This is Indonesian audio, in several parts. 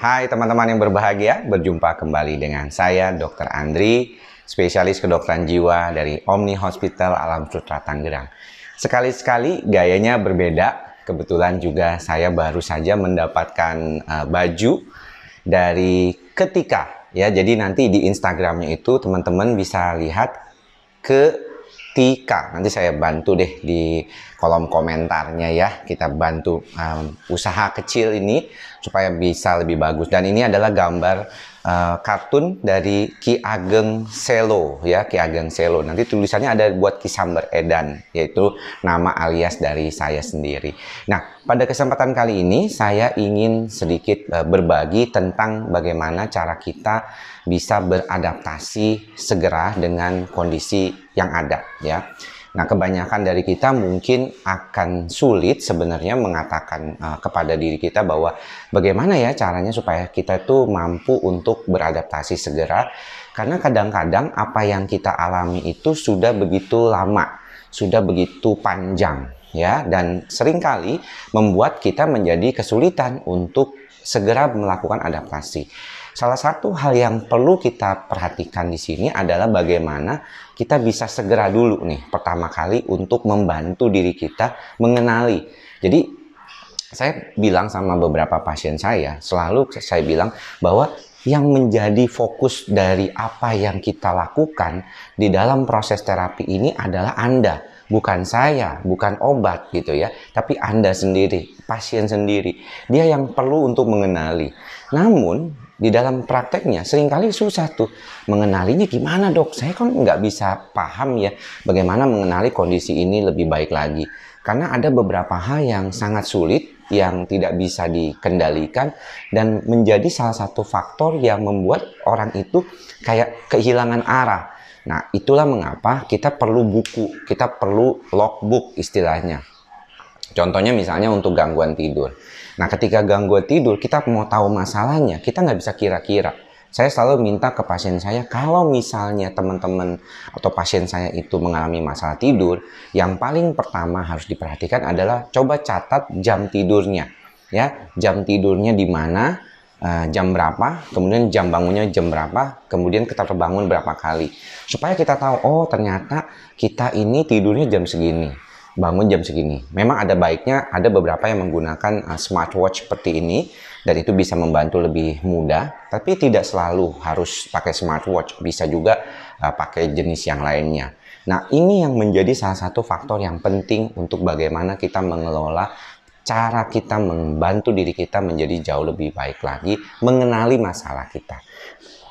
Hai teman-teman yang berbahagia, berjumpa kembali dengan saya Dr. Andri, spesialis kedokteran jiwa dari Omni Hospital Alam Sutera Tangerang. Sekali-sekali gayanya berbeda, kebetulan juga saya baru saja mendapatkan baju dari Ketika. Ya, jadi nanti di Instagramnya itu teman-teman bisa lihat Ketika. Nanti saya bantu deh di kolom komentarnya ya. Kita bantu usaha kecil ini supaya bisa lebih bagus. Dan ini adalah gambar kartun dari Ki Ageng Selo ya, Ki Ageng Selo. Nanti tulisannya ada buat Ki Samber Edan, yaitu nama alias dari saya sendiri. Nah, pada kesempatan kali ini saya ingin sedikit berbagi tentang bagaimana cara kita bisa beradaptasi segera dengan kondisi yang ada ya. Nah, kebanyakan dari kita mungkin akan sulit sebenarnya mengatakan kepada diri kita bahwa bagaimana ya caranya supaya kita tuh mampu untuk beradaptasi segera, karena kadang-kadang apa yang kita alami itu sudah begitu lama, sudah begitu panjang ya, dan seringkali membuat kita menjadi kesulitan untuk segera melakukan adaptasi. Salah satu hal yang perlu kita perhatikan di sini adalah bagaimana kita bisa segera dulu nih pertama kali untuk membantu diri kita mengenali. Jadi saya bilang sama beberapa pasien saya, selalu saya bilang bahwa yang menjadi fokus dari apa yang kita lakukan di dalam proses terapi ini adalah Anda, bukan saya, bukan obat gitu ya, tapi Anda sendiri, pasien sendiri. Dia yang perlu untuk mengenali. Namun di dalam prakteknya seringkali susah tuh mengenalinya. Gimana dok? Saya kan nggak bisa paham ya bagaimana mengenali kondisi ini lebih baik lagi. Karena ada beberapa hal yang sangat sulit, yang tidak bisa dikendalikan, dan menjadi salah satu faktor yang membuat orang itu kayak kehilangan arah. Nah, itulah mengapa kita perlu buku, kita perlu logbook istilahnya. Contohnya misalnya untuk gangguan tidur. Nah, ketika gangguan tidur, kita mau tahu masalahnya, kita nggak bisa kira-kira. Saya selalu minta ke pasien saya, kalau misalnya teman-teman atau pasien saya itu mengalami masalah tidur, yang paling pertama harus diperhatikan adalah coba catat jam tidurnya. Ya, jam tidurnya di mana, jam berapa, kemudian jam bangunnya jam berapa, kemudian kita terbangun berapa kali. Supaya kita tahu, oh ternyata kita ini tidurnya jam segini, bangun jam segini. Memang ada baiknya, ada beberapa yang menggunakan smartwatch seperti ini, dan itu bisa membantu lebih mudah, tapi tidak selalu harus pakai smartwatch, bisa juga pakai jenis yang lainnya. Nah, ini yang menjadi salah satu faktor yang penting untuk bagaimana kita mengelola cara kita membantu diri kita menjadi jauh lebih baik lagi, mengenali masalah kita.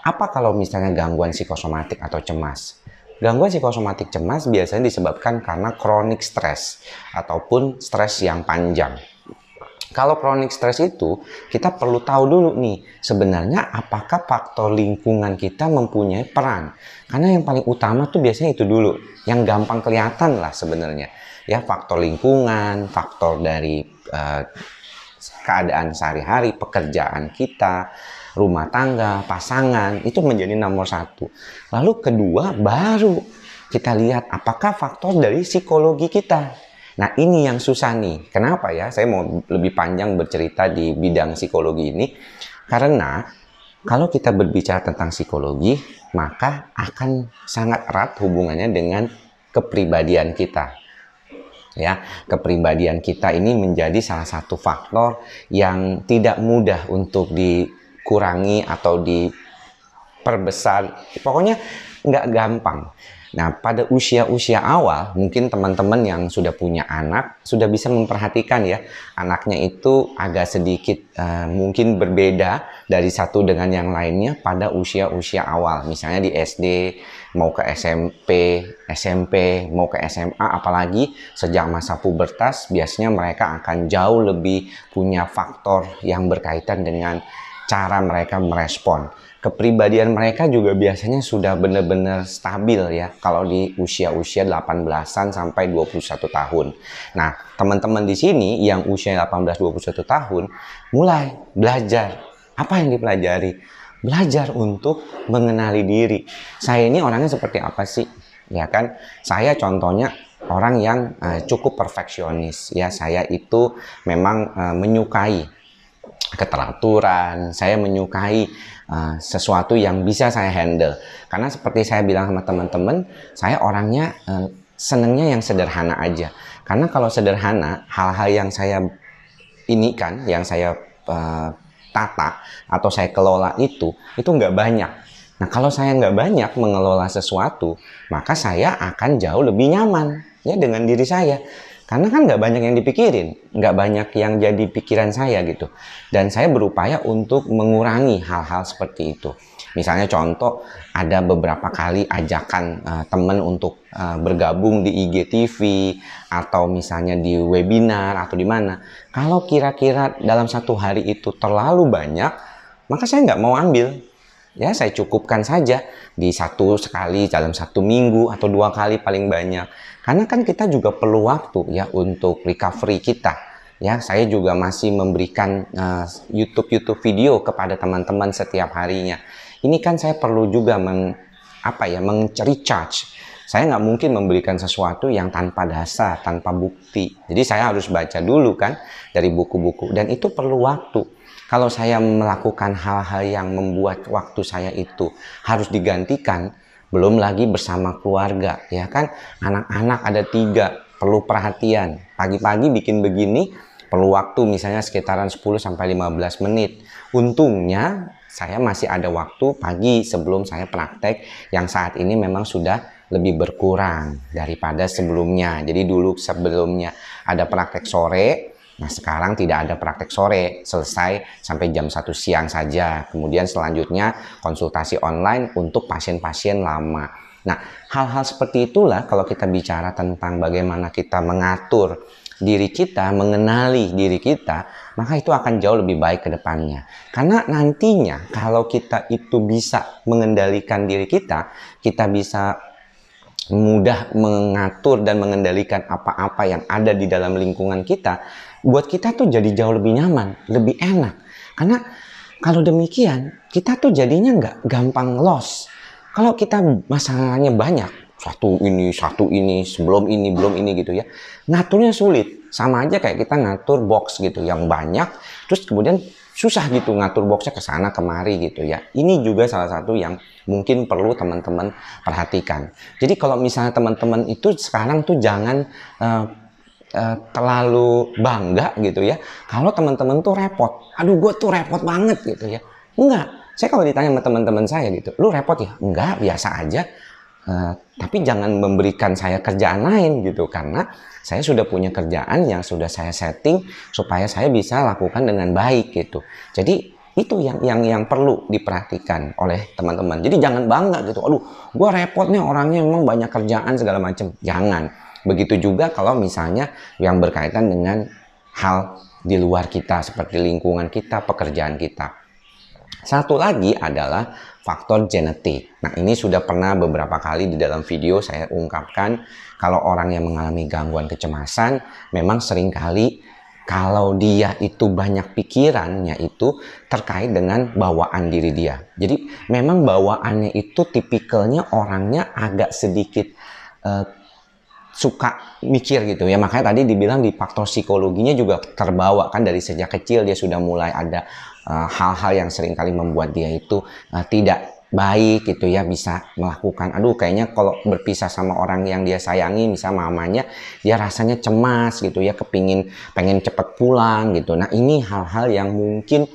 Apa kalau misalnya gangguan psikosomatik atau cemas? Gangguan psikosomatik cemas biasanya disebabkan karena chronic stress ataupun stres yang panjang. Kalau chronic stress itu, kita perlu tahu dulu nih, sebenarnya apakah faktor lingkungan kita mempunyai peran. Karena yang paling utama tuh biasanya itu dulu, yang gampang kelihatan lah sebenarnya. Ya, faktor lingkungan, faktor dari keadaan sehari-hari, pekerjaan kita, rumah tangga, pasangan, itu menjadi nomor satu. Lalu kedua, baru kita lihat apakah faktor dari psikologi kita. Nah, ini yang susah nih. Kenapa ya? Saya mau lebih panjang bercerita di bidang psikologi ini. Karena kalau kita berbicara tentang psikologi, maka akan sangat erat hubungannya dengan kepribadian kita. Ya, kepribadian kita ini menjadi salah satu faktor yang tidak mudah untuk dikurangi atau diperbesar. Pokoknya nggak gampang. Nah, pada usia-usia awal, mungkin teman-teman yang sudah punya anak sudah bisa memperhatikan ya, anaknya itu agak sedikit mungkin berbeda dari satu dengan yang lainnya pada usia-usia awal. Misalnya di SD, mau ke SMP, mau ke SMA, apalagi sejak masa pubertas, biasanya mereka akan jauh lebih punya faktor yang berkaitan dengan cara mereka merespon. Kepribadian mereka juga biasanya sudah benar-benar stabil ya, kalau di usia-usia 18-an sampai 21 tahun. Nah, teman-teman di sini yang usia 18-21 tahun mulai belajar. Apa yang dipelajari? Belajar untuk mengenali diri. Saya ini orangnya seperti apa sih? Ya kan? Saya contohnya orang yang cukup perfeksionis ya. Saya itu memang menyukai keteraturan, saya menyukai sesuatu yang bisa saya handle. Karena seperti saya bilang sama teman-teman, saya orangnya senengnya yang sederhana aja. Karena kalau sederhana, hal-hal yang saya ini kan, yang saya tata atau saya kelola itu nggak banyak. Nah, kalau saya nggak banyak mengelola sesuatu, maka saya akan jauh lebih nyaman ya dengan diri saya. Karena kan nggak banyak yang dipikirin, nggak banyak yang jadi pikiran saya gitu. Dan saya berupaya untuk mengurangi hal-hal seperti itu. Misalnya contoh, ada beberapa kali ajakan teman untuk bergabung di IGTV atau misalnya di webinar atau di mana. Kalau kira-kira dalam satu hari itu terlalu banyak, maka saya nggak mau ambil. Ya, saya cukupkan saja di satu sekali dalam satu minggu atau 2 kali paling banyak. Karena kan kita juga perlu waktu ya untuk recovery kita. Ya, saya juga masih memberikan YouTube video kepada teman-teman setiap harinya. Ini kan saya perlu juga recharge. Saya nggak mungkin memberikan sesuatu yang tanpa dasar, tanpa bukti. Jadi saya harus baca dulu kan dari buku-buku, dan itu perlu waktu. Kalau saya melakukan hal-hal yang membuat waktu saya itu harus digantikan, belum lagi bersama keluarga, ya kan? Anak-anak ada 3, perlu perhatian. Pagi-pagi bikin begini, perlu waktu misalnya sekitaran 10-15 menit. Untungnya saya masih ada waktu pagi sebelum saya praktek, yang saat ini memang sudah lebih berkurang daripada sebelumnya. Jadi dulu sebelumnya ada praktek sore. Nah, sekarang tidak ada praktek sore, selesai sampai jam 1 siang saja. Kemudian selanjutnya konsultasi online untuk pasien-pasien lama. Nah, hal-hal seperti itulah kalau kita bicara tentang bagaimana kita mengatur diri kita, mengenali diri kita, maka itu akan jauh lebih baik ke depannya. Karena nantinya kalau kita itu bisa mengendalikan diri kita, kita bisa mudah mengatur dan mengendalikan apa-apa yang ada di dalam lingkungan kita, buat kita tuh jadi jauh lebih nyaman, lebih enak. Karena kalau demikian, kita tuh jadinya nggak gampang lost. Kalau kita masalahnya banyak, satu ini, belum ini gitu ya, ngaturnya sulit. Sama aja kayak kita ngatur box gitu, yang banyak, terus kemudian susah gitu ngatur boxnya ke sana kemari gitu ya. Ini juga salah satu yang mungkin perlu teman-teman perhatikan. Jadi kalau misalnya teman-teman itu sekarang tuh jangan terlalu bangga gitu ya kalau teman-teman tuh repot. Aduh, gue tuh repot banget gitu ya. Enggak, saya kalau ditanya sama teman-teman saya gitu, lu repot ya? Enggak, biasa aja. Tapi jangan memberikan saya kerjaan lain gitu, karena saya sudah punya kerjaan yang sudah saya setting supaya saya bisa lakukan dengan baik gitu. Jadi itu yang perlu diperhatikan oleh teman-teman. Jadi jangan bangga gitu, aduh gue repot nih, orangnya memang banyak kerjaan segala macam. Jangan. Begitu juga kalau misalnya yang berkaitan dengan hal di luar kita seperti lingkungan kita, pekerjaan kita. Satu lagi adalah faktor genetik. Nah, ini sudah pernah beberapa kali di dalam video saya ungkapkan, kalau orang yang mengalami gangguan kecemasan memang seringkali kalau dia itu banyak pikirannya itu terkait dengan bawaan diri dia. Jadi memang bawaannya itu tipikalnya orangnya agak sedikit suka mikir gitu ya. Makanya tadi dibilang di faktor psikologinya juga terbawa kan, dari sejak kecil dia sudah mulai ada hal-hal yang seringkali membuat dia itu tidak baik gitu ya, bisa melakukan, aduh kayaknya kalau berpisah sama orang yang dia sayangi, misalnya mamanya, dia rasanya cemas gitu ya, pengen cepet pulang gitu. Nah, ini hal-hal yang mungkin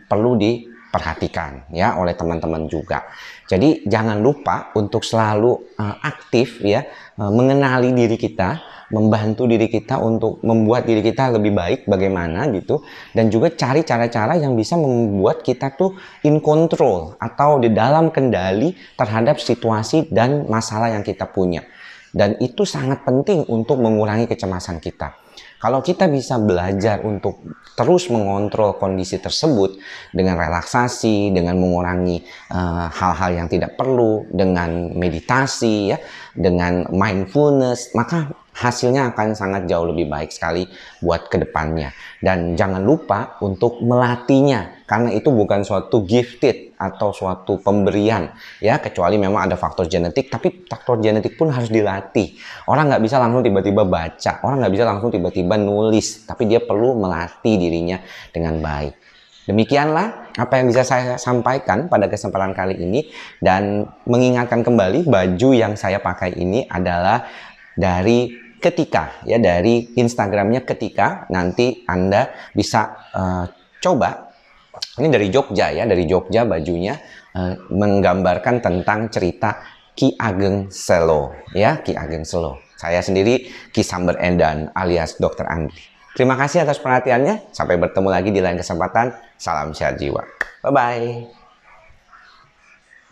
perlu diperhatikan ya oleh teman-teman juga. Jadi jangan lupa untuk selalu aktif ya, mengenali diri kita, membantu diri kita untuk membuat diri kita lebih baik bagaimana gitu, dan juga cari cara-cara yang bisa membuat kita tuh in control atau di dalam kendali terhadap situasi dan masalah yang kita punya. Dan itu sangat penting untuk mengurangi kecemasan kita. Kalau kita bisa belajar untuk terus mengontrol kondisi tersebut dengan relaksasi, dengan mengurangi hal-hal yang tidak perlu, dengan meditasi ya, dengan mindfulness, maka hasilnya akan sangat jauh lebih baik sekali buat kedepannya. Dan jangan lupa untuk melatihnya, karena itu bukan suatu gifted atau suatu pemberian ya, kecuali memang ada faktor genetik, tapi faktor genetik pun harus dilatih. Orang nggak bisa langsung tiba-tiba baca, orang nggak bisa langsung tiba-tiba nulis, tapi dia perlu melatih dirinya dengan baik. Demikianlah apa yang bisa saya sampaikan pada kesempatan kali ini, dan mengingatkan kembali baju yang saya pakai ini adalah dari Ketika, ya, dari Instagramnya Ketika. Nanti Anda bisa coba. Ini dari Jogja, ya, dari Jogja bajunya, menggambarkan tentang cerita Ki Ageng Selo, ya, Ki Ageng Selo. Saya sendiri Ki Samber Endan alias Dr. Andri. Terima kasih atas perhatiannya. Sampai bertemu lagi di lain kesempatan. Salam sehat jiwa. Bye-bye.